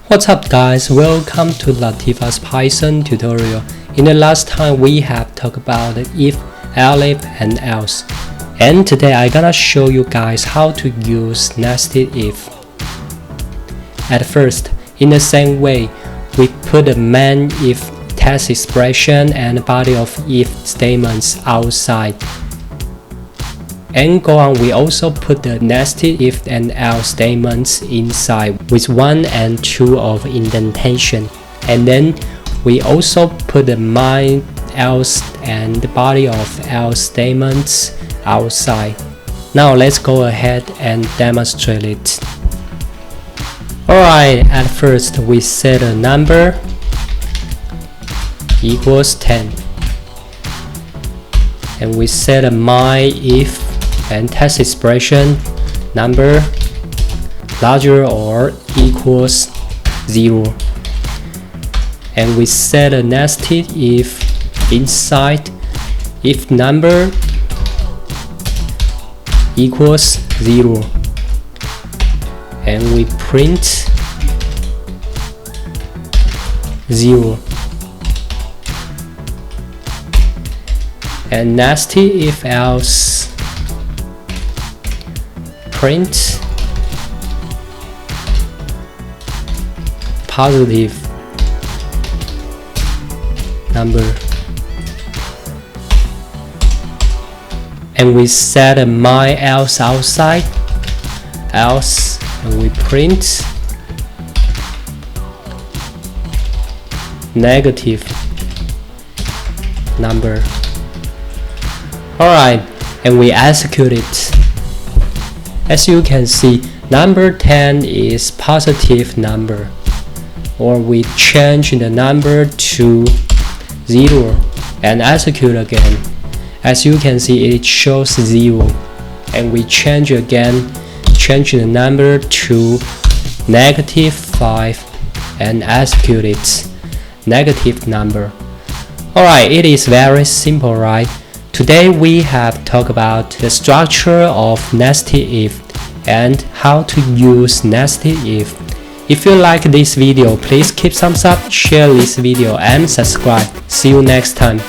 What's up guys, welcome to Lativa's Python tutorial. In the last time we have talked about if, elif, and else. And today I'm gonna show you guys how to use nested if. At first, in the same way, we put the main if test expression and body of if statements outside. And go on, we also put the nested if and else statements inside with 1 and 2 of indentation. And then we also put the main else and the body of else statements outside. Now let's go ahead and demonstrate it. Alright, at first we set a number equals 10. And we set a my if and test expression number larger or equals 0, and we set a nested if inside if number equals 0, and we print 0, and nested if else print positive number, and we set a my else outside else, and we print negative number. Alright, and we execute it. As you can see, number 10 is positive number, or we change the number to 0 and execute again. As you can see, it shows 0, and we change again, change the number to negative 5 and execute it, negative number. Alright, it is very simple, right? Today we have talked about the structure of nested if and how to use nested if. If you like this video, please keep thumbs up, share this video and subscribe. See you next time.